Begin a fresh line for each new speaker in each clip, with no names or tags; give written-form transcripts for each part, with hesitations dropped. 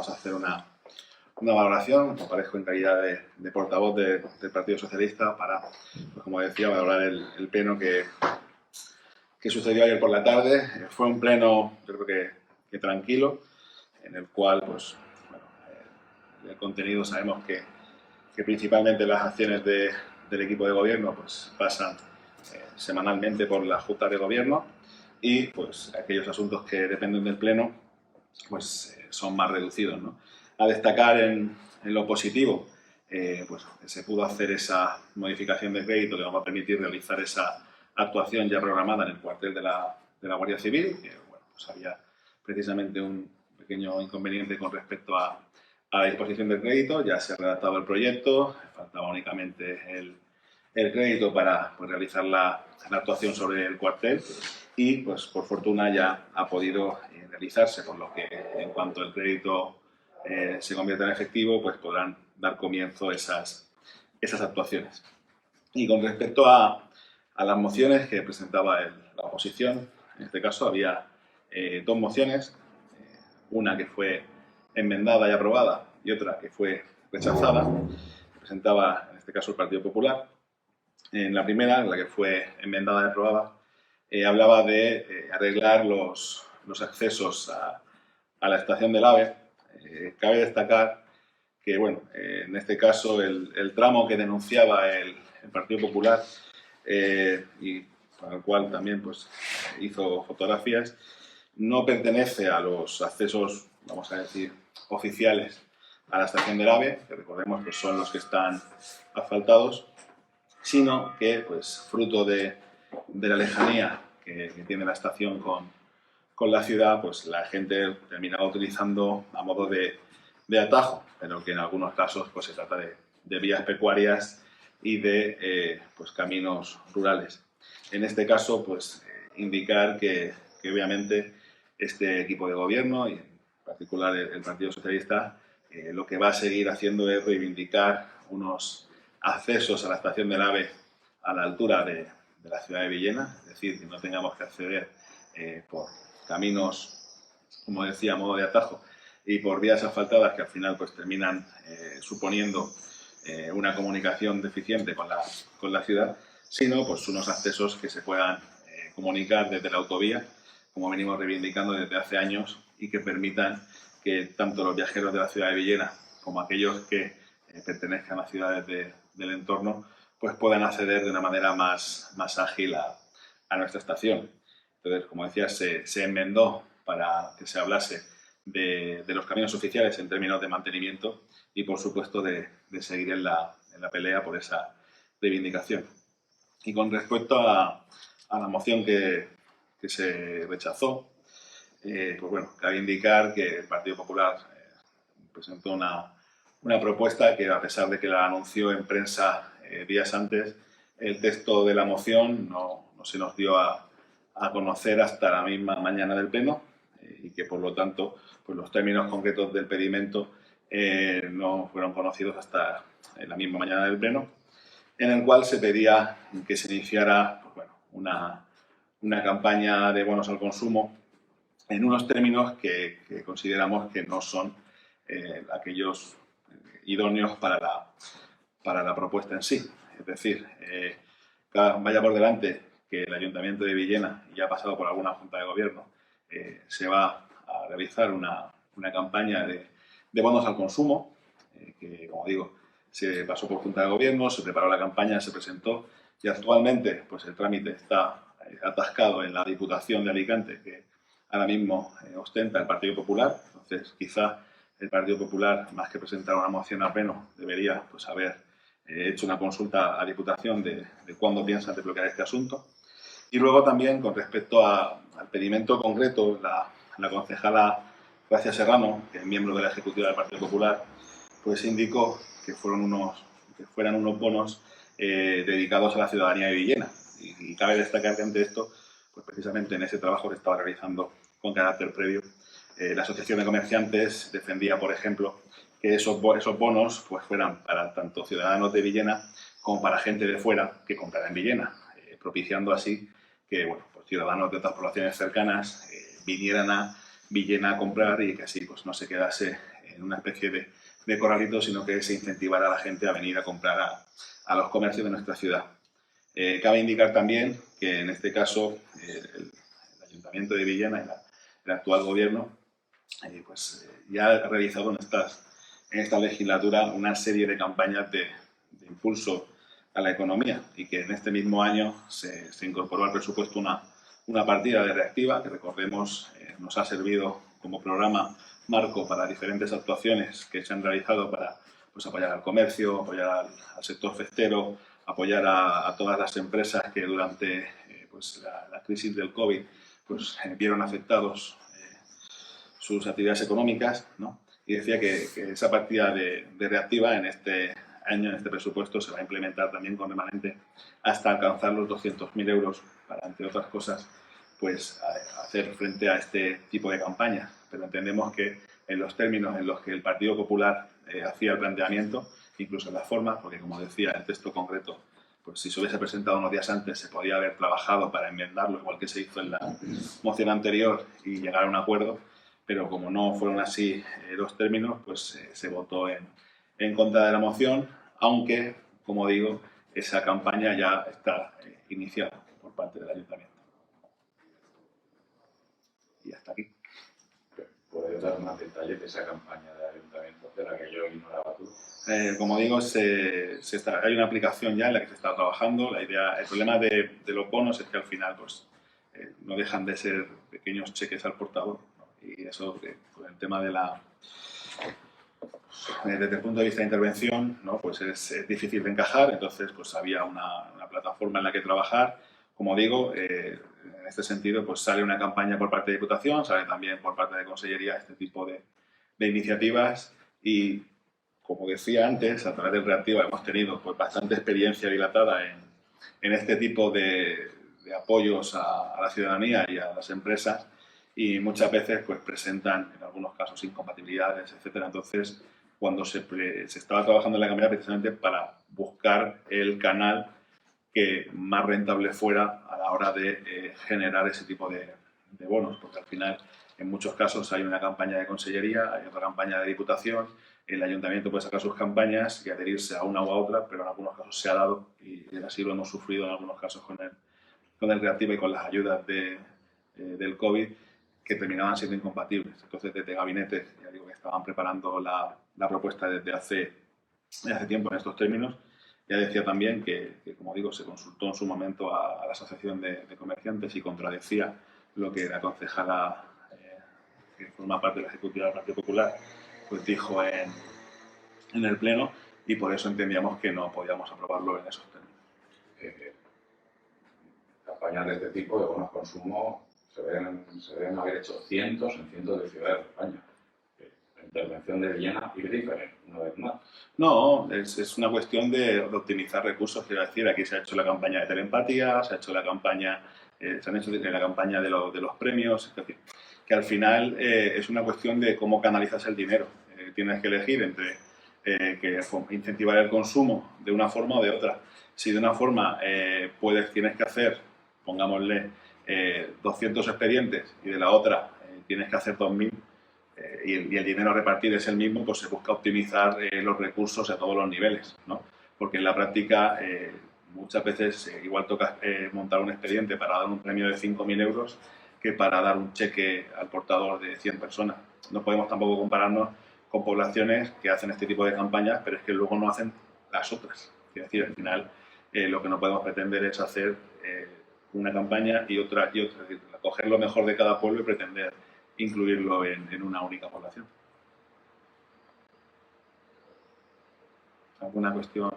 vamos a hacer una valoración. Aparezco en calidad de portavoz del Partido Socialista para, pues, como decía, valorar el pleno que sucedió ayer por la tarde. Fue un pleno, yo creo que tranquilo, en el cual, pues, bueno, el contenido sabemos que principalmente las acciones del equipo de gobierno pues pasan semanalmente por la Junta de Gobierno y pues aquellos asuntos que dependen del Pleno pues son más reducidos, ¿no? A destacar en lo positivo, pues se pudo hacer esa modificación de crédito que nos va a permitir realizar esa actuación ya programada en el cuartel de la Guardia Civil, que bueno, pues había precisamente un pequeño inconveniente con respecto a la disposición del crédito. Ya se ha redactado el proyecto, faltaba únicamente el crédito para pues, realizar la actuación sobre el cuartel y pues por fortuna ya ha podido realizarse, por lo que en cuanto el crédito se convierta en efectivo pues podrán dar comienzo esas actuaciones. Y con respecto a las mociones que presentaba la oposición, en este caso había dos mociones, una que fue enmendada y aprobada y otra que fue rechazada, presentaba en este caso el Partido Popular. En la primera, en la que fue enmendada y aprobada, hablaba de arreglar los accesos a la estación del AVE. Cabe destacar que, bueno, en este caso el tramo que denunciaba el Partido Popular y para el cual también pues, hizo fotografías, no pertenece a los accesos, vamos a decir, oficiales a la estación del AVE, que recordemos que son los que están asfaltados, sino que, pues, fruto de la lejanía que tiene la estación con la ciudad, pues la gente terminaba utilizando a modo de atajo, pero que en algunos casos pues, se trata de vías pecuarias y de pues, caminos rurales. En este caso, pues, indicar que obviamente este equipo de gobierno y en particular el Partido Socialista lo que va a seguir haciendo es reivindicar unos accesos a la estación del AVE a la altura de la ciudad de Villena, es decir, que no tengamos que acceder por caminos, como decía, a modo de atajo y por vías asfaltadas que al final pues, terminan suponiendo una comunicación deficiente con la ciudad, sino pues, unos accesos que se puedan comunicar desde la autovía, como venimos reivindicando desde hace años, y que permitan que tanto los viajeros de la ciudad de Villena como aquellos que pertenezcan a ciudades del entorno pues puedan acceder de una manera más ágil a nuestra estación. Entonces, como decía, se enmendó para que se hablase de los caminos oficiales en términos de mantenimiento y, por supuesto, de seguir en la pelea por esa reivindicación. Y con respecto a la moción que se rechazó, pues bueno, cabe indicar que el Partido Popular presentó una propuesta que, a pesar de que la anunció en prensa días antes, el texto de la moción no se nos dio a conocer hasta la misma mañana del pleno y que, por lo tanto, pues los términos concretos del pedimento no fueron conocidos hasta la misma mañana del pleno, en el cual se pedía que se iniciara pues bueno, una campaña de bonos al consumo en unos términos que consideramos que no son aquellos idóneos para la propuesta en sí. Es decir, vaya por delante que el Ayuntamiento de Villena, ya ha pasado por alguna Junta de Gobierno, se va a realizar una campaña de bonos al consumo, que, como digo, se pasó por Junta de Gobierno, se preparó la campaña, se presentó y actualmente pues, el trámite está atascado en la Diputación de Alicante, que ahora mismo ostenta el Partido Popular. Entonces, quizá el Partido Popular, más que presentar una moción a pleno, debería pues, haber hecho una consulta a la Diputación de cuándo piensan desbloquear este asunto. Y luego también, con respecto al pedimento concreto, la concejala Gracia Serrano, que es miembro de la Ejecutiva del Partido Popular, pues indicó que fueran unos bonos dedicados a la ciudadanía de Villena. Y cabe destacar que ante esto, pues precisamente en ese trabajo que estaba realizando con carácter previo, la Asociación de Comerciantes defendía, por ejemplo, que esos bonos pues, fueran para tanto ciudadanos de Villena como para gente de fuera que comprara en Villena, propiciando así que bueno, pues, ciudadanos de otras poblaciones cercanas vinieran a Villena a comprar y que así pues, no se quedase en una especie de corralito, sino que se incentivara a la gente a venir a comprar a los comercios de nuestra ciudad. Cabe indicar también que en este caso el Ayuntamiento de Villena, el actual gobierno, ya ha realizado en esta legislatura una serie de campañas de impulso a la economía, y que en este mismo año se incorporó al presupuesto una partida de reactiva que, recordemos, nos ha servido como programa marco para diferentes actuaciones que se han realizado para apoyar al comercio, apoyar al sector festero, apoyar a todas las empresas que durante la crisis del COVID vieron afectados sus actividades económicas, ¿no? Y decía que esa partida de reactiva en este año, en este presupuesto, se va a implementar también con remanente hasta alcanzar los 200.000 euros para, entre otras cosas, hacer frente a este tipo de campañas. Pero entendemos que en los términos en los que el Partido Popular hacía el planteamiento, incluso en las formas, porque, como decía, el texto concreto, si se hubiese presentado unos días antes, se podía haber trabajado para enmendarlo, igual que se hizo en la moción anterior, y llegar a un acuerdo, pero como no fueron así los términos, se votó en contra de la moción, aunque, como digo, esa campaña ya está iniciada por parte del Ayuntamiento. Y hasta aquí.
¿Puedes dar más detalles de esa campaña del Ayuntamiento, de la que yo ignoraba tú?
Como digo, hay una aplicación ya en la que se está trabajando. El problema de los bonos es que al final no dejan de ser pequeños cheques al portador, ¿no? Y eso, con el tema desde el punto de vista de intervención, ¿no? Es difícil de encajar. Entonces había una plataforma en la que trabajar. Como digo, en este sentido sale una campaña por parte de Diputación, sale también por parte de Consellería este tipo de iniciativas, y, como decía antes, a través del Reactiva hemos tenido bastante experiencia dilatada en este tipo de apoyos a la ciudadanía y a las empresas, y muchas veces presentan en algunos casos incompatibilidades, etc. Entonces, cuando se estaba trabajando en la campaña, precisamente para buscar el canal que más rentable fuera a la hora de generar ese tipo de bonos, porque al final en muchos casos hay una campaña de Consellería, hay otra campaña de Diputación, el Ayuntamiento puede sacar sus campañas y adherirse a una u a otra, pero en algunos casos se ha dado, y así lo hemos sufrido en algunos casos con el Reactiva y con las ayudas del COVID, que terminaban siendo incompatibles. Entonces, desde Gabinete, ya digo que estaban preparando la propuesta desde hace tiempo en estos términos. Ya decía también que, como digo, se consultó en su momento a la Asociación de Comerciantes, y contradecía lo que la concejala, que forma parte de la Ejecutiva del Partido Popular, dijo en el Pleno, y por eso entendíamos que no podíamos aprobarlo en esos términos.
Campañas de este tipo de bonos consumo se deben haber hecho cientos en cientos de ciudades de España. La intervención de Villena es diferente, una vez más.
No, es una cuestión de optimizar recursos. Quiero decir, aquí se ha hecho la campaña de teleempatía, se ha hecho la campaña, se han hecho la campaña de los premios. Es decir, que al final es una cuestión de cómo canalizas el dinero. Tienes que elegir entre que incentivar el consumo de una forma o de otra. Si de una forma tienes que hacer, pongámosle, 200 expedientes, y de la otra tienes que hacer 2.000, y el dinero a repartir es el mismo, se busca optimizar los recursos a todos los niveles, ¿no? Porque en la práctica muchas veces igual toca montar un expediente para dar un premio de 5.000 euros que para dar un cheque al portador de 100 personas. No podemos tampoco compararnos con poblaciones que hacen este tipo de campañas, pero es que luego no hacen las otras. Es decir, al final lo que no podemos pretender es hacer una campaña y otra, es decir, coger lo mejor de cada pueblo y pretender incluirlo en una única población. ¿Alguna cuestión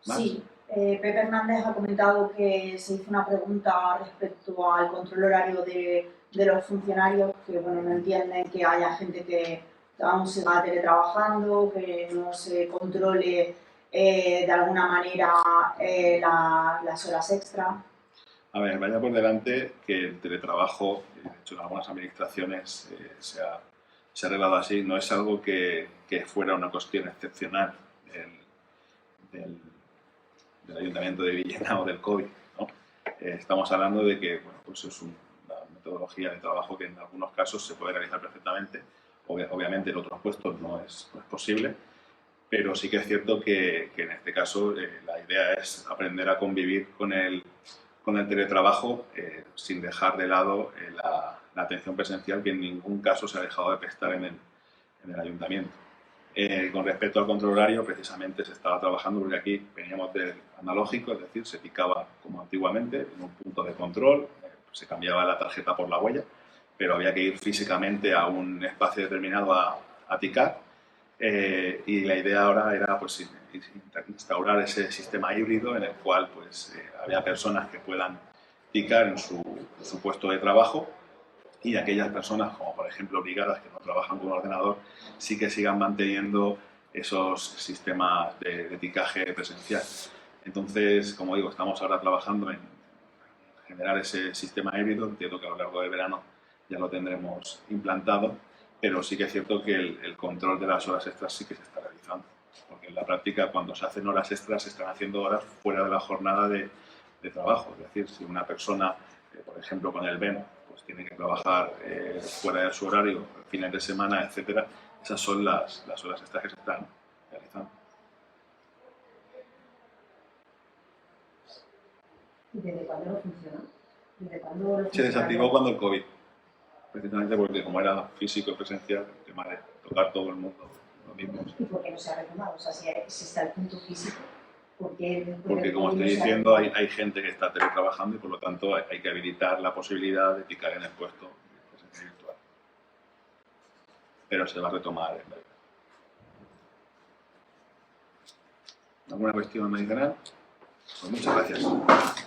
más?
Sí, Pepe Hernández ha comentado que se hizo una pregunta respecto al control horario de los funcionarios, que no entienden que haya gente que aún siga teletrabajando, que no se controle de alguna manera las horas extra.
A ver, vaya por delante que el teletrabajo, de hecho en algunas administraciones se ha arreglado así, no es algo que fuera una cuestión excepcional del Ayuntamiento de Villena o del COVID, ¿no? Estamos hablando de que es una metodología de trabajo que en algunos casos se puede realizar perfectamente, Obviamente en otros puestos no es posible, pero sí que es cierto que en este caso la idea es aprender a convivir con el teletrabajo sin dejar de lado la atención presencial, que en ningún caso se ha dejado de prestar en el ayuntamiento. Con respecto al control horario, precisamente se estaba trabajando, porque aquí veníamos del analógico, es decir, se picaba como antiguamente en un punto de control, se cambiaba la tarjeta por la huella, pero había que ir físicamente a un espacio determinado a picar. Y la idea ahora era pues, instaurar ese sistema híbrido en el cual pues, había personas que puedan picar en su puesto de trabajo, y aquellas personas, como por ejemplo brigadas que no trabajan con un ordenador, sí que sigan manteniendo esos sistemas de picaje presencial. Entonces, como digo, estamos ahora trabajando en generar ese sistema híbrido. Entiendo que a lo largo del verano ya lo tendremos implantado, pero sí que es cierto que el control de las horas extras sí que se está realizando, porque en la práctica cuando se hacen horas extras se están haciendo horas fuera de la jornada de trabajo. Es decir, si una persona, por ejemplo con el BEN, pues tiene que trabajar fuera de su horario, fines de semana, etcétera, esas son las horas extras que se están realizando.
¿Y desde cuándo no funciona? ¿Desde cuándo lo
Se desactivó cuando el COVID, precisamente porque como era físico y presencial, el tema de tocar todo el mundo lo mismo.
¿Y por qué no se ha retomado? O sea, si está el punto físico, ¿por qué?
Porque como estoy diciendo, hay gente que está teletrabajando y por lo tanto hay que habilitar la posibilidad de picar en el puesto presencial virtual. Pero se va a retomar en breve. ¿Alguna cuestión adicional? Pues muchas gracias.